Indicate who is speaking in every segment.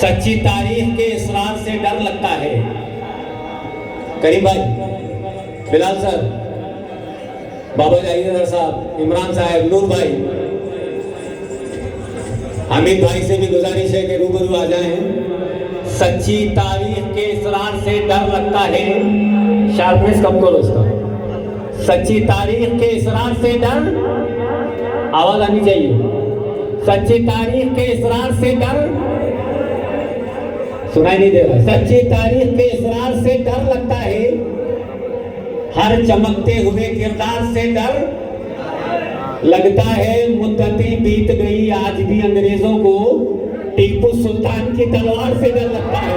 Speaker 1: सच्ची तारीख के इसरार से डर लगता है। करीम भाई, बिलाल सर, बाबा जाहिर साहब, इमरान साहब, नूर भाई, हामिद भाई से भी गुजारिश है कि रूबरू आ जाएं। सच्ची तारीख के इसरार से डर लगता है। शार्पनेस कम करो इसका। सच्ची तारीख के इसरार से डर, आवाज आनी चाहिए। सच्ची तारीख के इसरार से डर, सुनाई नहीं दे रहा। सच्ची तारीख के इसरार से डर लगता है। हर चमकते हुए किरदार से डर लगता है। मुद्दतें बीत गई, आज भी अंग्रेजों को टीपू सुल्तान की तलवार से डर लगता है।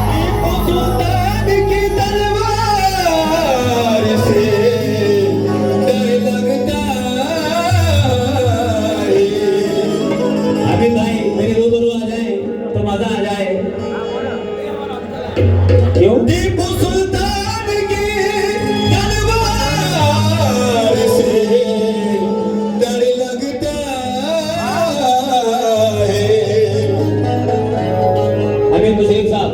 Speaker 1: टीपू सुल्तान की तलवार से डर लगता है। अभी भाई मेरे रूबरू आ जाए तो मजा आ जाए। क्यों? टीपू सुल्तान की तलवार से डर लगता है। अभी मुझे साहब,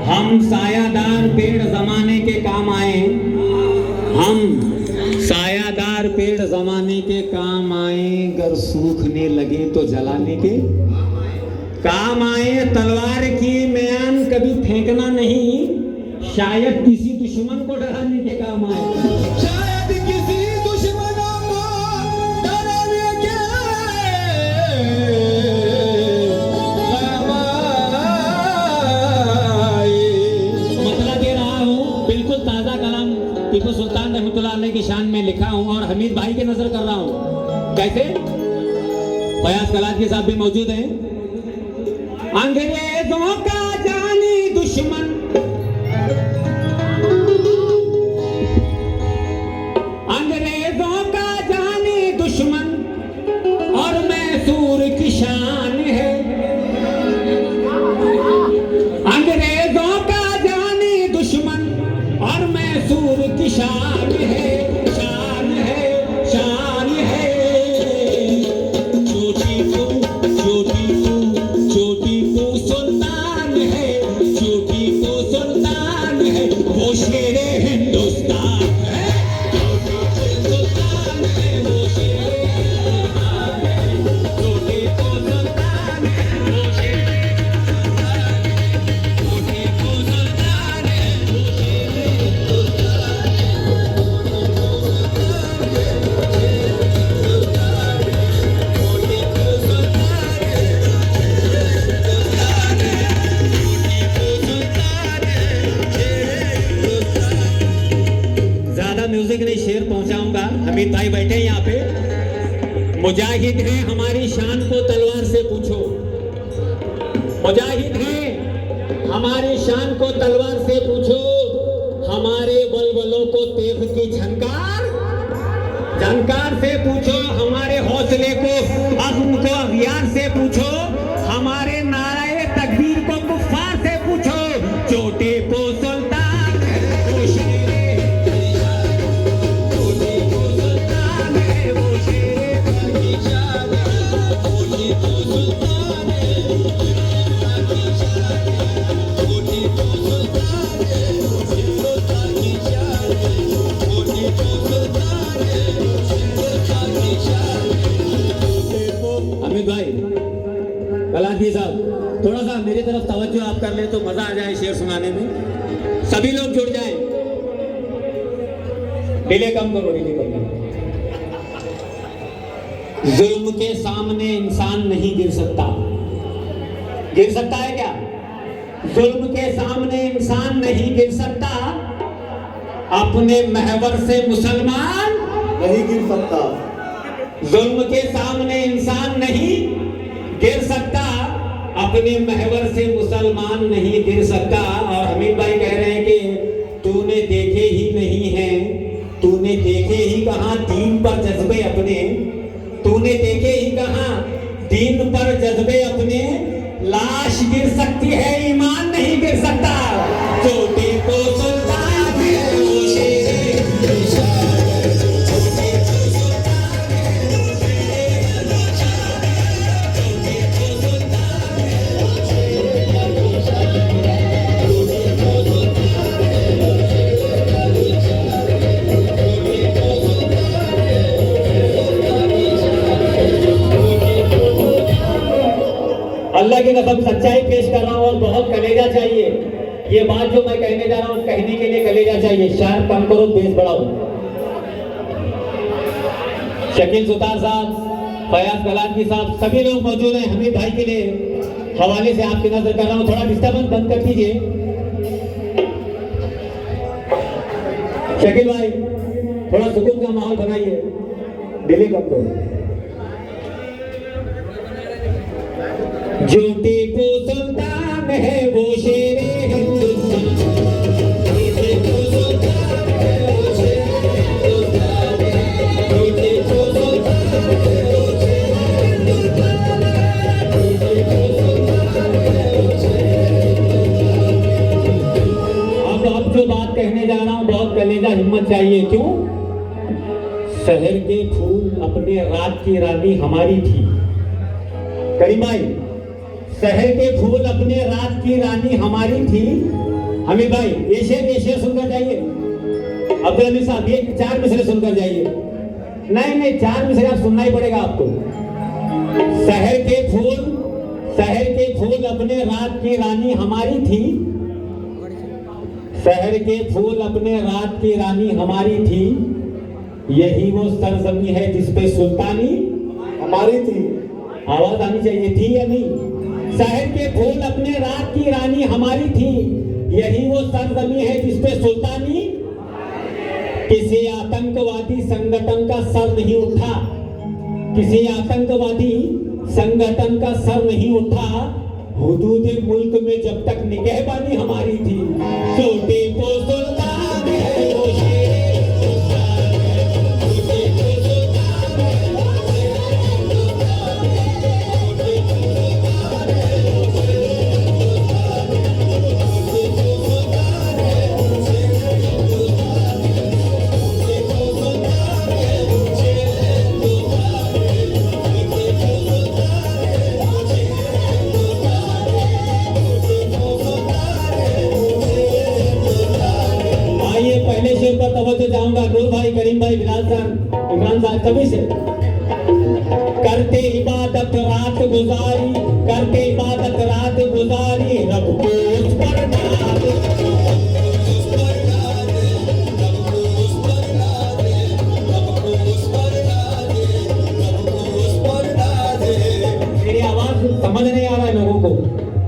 Speaker 1: हम सायादार पेड़ जमाने के काम आए। हम सायादार पेड़ जमाने के काम आए। अगर सूखने लगे तो जलाने के काम आए। तलवार की म्यान कभी फेंकना नहीं, शायद किसी दुश्मन को डराने के काम आए। शायद किसी दुश्मन को डराने के काम आए। मतलब दे रहा हूँ, बिल्कुल ताजा कलाम टीपू सुल्तान रहमतुल्लाह अलैह की शान में लिखा हूँ और हमीद भाई के नजर कर रहा हूँ। कैसे? फयाज कलाची साहब भी मौजूद हैं। अंग्रेजों का जानी दुश्मन, अंग्रेजों का जानी दुश्मन और मैसूर की शान है। अंग्रेजों का जानी दुश्मन और मैसूर की शान है। शान है, शान है। सुल्तान है, छोटी को सुल्तान है, वो शेरे हिंदुस्तान है। छोटी को सुल्तान है, वो शेरे हिंदुस्तान है। छोटी को सुल्तान है, वो शेरे हिंदुस्तान है। छोटी को सुल्तान है, वो शेरे हिंदुस्तान है। छोटी को सुल्तान है। म्यूजिक नहीं, शेर पहुंचाऊंगा। हमीद भाई बैठे हैं यहाँ पे। मुजाहिद हैं, हमारी शान को तलवार से पूछो। मुजाहिद हैं, हमारी शान को तलवार से पूछो। हमारे बलबलों को तेज की झनकार से पूछो। हमारे हौसले को, अज़्म को अगियार से पूछो। हमारे नारे तकबीर को कुफ्फार से पूछो। छोटे को सुल्तान है, वो शेरे कलांधी साहब, थोड़ा सा मेरी तरफ तवज्जो आप कर ले तो मजा आ जाए शेर सुनाने में। सभी लोग जुड़ जाएं। डिले कम करो, डिले कम करो। जुल्म के सामने इंसान नहीं गिर सकता। गिर सकता है क्या? जुल्म के सामने इंसान नहीं गिर सकता। अपने महवर से मुसलमान
Speaker 2: नहीं गिर सकता।
Speaker 1: जुल्म के सामने इंसान नहीं गिर सकता। अपने महवर से मुसलमान नहीं गिर सकता। और हमीद भाई कह रहे हैं कि तूने देखे ही नहीं है, तूने देखे ही कहां दीन पर जज्बे अपने। तूने देखे ही कहां दीन पर जज्बे अपने। लाश गिर सकती है, ईमान नहीं गिर सकता। छोटे को सुल्तान है, वो शेरे अल्लाह की कसम सच्चाई पेश कर रहा हूँ और बहुत कलेजा चाहिए। ये बात जो मैं कहने जा रहा हूँ कहने के लिए कलेजा चाहिए। शायर कम करो बेस बढ़ाओ। शकील सुतार साहब, फयाज गलानी साहब, सभी लोग मौजूद हैं। हमीद भाई के लिए हवाले से आपकी नजर कर रहा हूँ, थोड़ा डिस्टर्बेंस बंद कर दीजिए। शकील भाई थोड़ा सुकून का माहौल बनाइए, डिले कम करो। जो टीपू सुल्तान है वो शेरे हिंदुस्तान, टीपू सुल्तान है वो शेरे हिंदुस्तान, टीपू सुल्तान है वो शेरे हिंदुस्तान, टीपू सुल्तान है वो शेरे हिंदुस्तान। अब जो बात कहने जा रहा हूँ बहुत कलेजा हिम्मत चाहिए। क्यों? शहर के फूल अपने रात की रानी हमारी थी। करीम भाई, शहर के फूल अपने रात की रानी हमारी थी। हमीद भाई ये शेर सुनकर जाइए। अब्दुल हमीद साहब ये 4 मिसरे सुनकर जाइए। नहीं 4 मिसरे आप सुनना ही पड़ेगा आपको। शहर के फूल अपने रात की रानी हमारी थी, शहर के फूल अपने रात की रानी हमारी थी, यही वो सरजमी है जिसपे सुल्तानी हमारी थी। आवाज आनी चाहिए, थी या नहीं? शहर के फूल अपने रात की रानी हमारी थी, यही वो सरजमी है जिसपे सुल्तानी। किसी आतंकवादी संगठन का सर नहीं उठा, किसी आतंकवादी संगठन का सर नहीं उठा, हुदूद मुल्क में जब तक निगहबानी हमारी थी। छोटे को सुल्तान है वो शेर हिंदुस्तान है, छोटे को सुल्तान है वो शेर हिंदुस्तान है, छोटे को सुल्तान है वो शेर हिंदुस्तान है, छोटे को सुल्तान है वो शेर हिंदुस्तान है, छोटे को सुल्तान है वो शेर हिंदुस्तान है, छोटे को सुल्तान है वो शेर हिंदुस्तान है। आइए पहले शेर पर तवज्जो चाहूंगा। नूर भाई, करीम भाई, बिलाल साहब, इमरान साहब, सभी से। करते इबादत रात गुजारी, करते इबादत रात गुजारी, रब को उस पर नाज, उस पर नाज, रब को उस पर नाज, रब को उस पर नाज, रब को उस पर नाज। मेरी आवाज समझ नहीं आ रहा है लोगों को,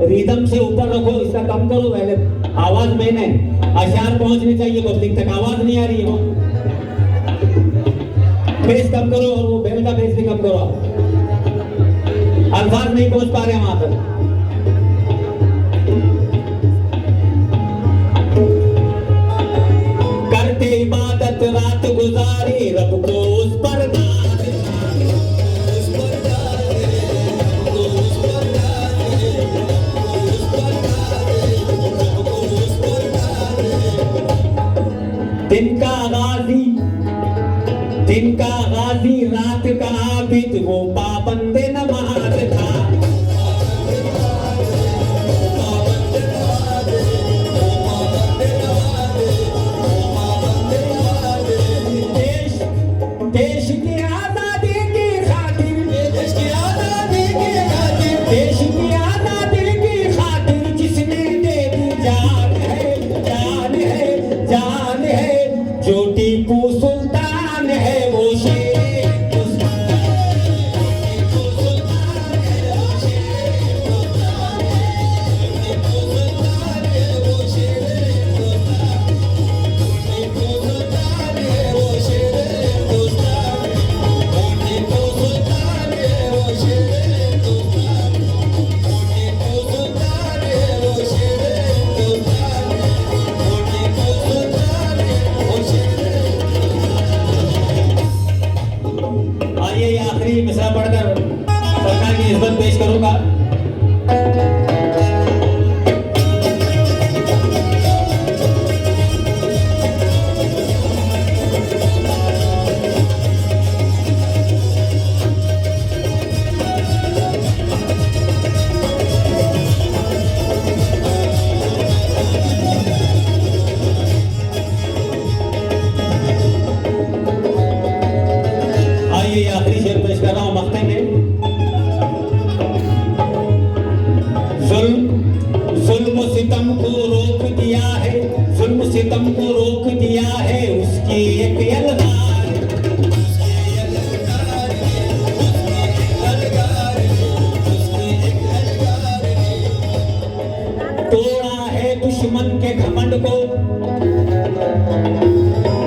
Speaker 1: रिदम से ऊपर रखो, इसका कम करो। पहले आवाज मैंने अशार पहुंचनी चाहिए पब्लिक तक, आवाज नहीं आ रही है। बेस कम करो और वो बेल का बेस भी कम करो। अल्फाज नहीं पहुंच पा रहे वहां तक। करते इबादत रात गुजारी, रब को उस पर नाज, उस पर नाज, रब को उस पर नाज, रब को उस पर नाज, रब को उस पर नाज। दिन का गाजी रात का आबिद, वो पाबंद नमाज था, देश के दिया है, जुल्म सितम को रोक दिया है, उसकी एक यलगार, तोड़ा है दुश्मन के घमंड को,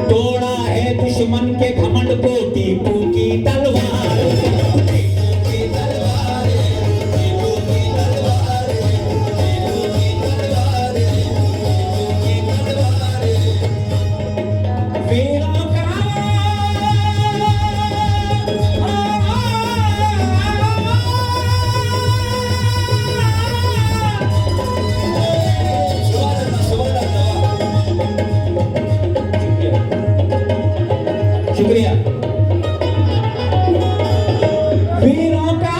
Speaker 1: तोड़ा है दुश्मन के घमंड को टीपू की तलवार, वीरों का शुक्रिया। वीरों का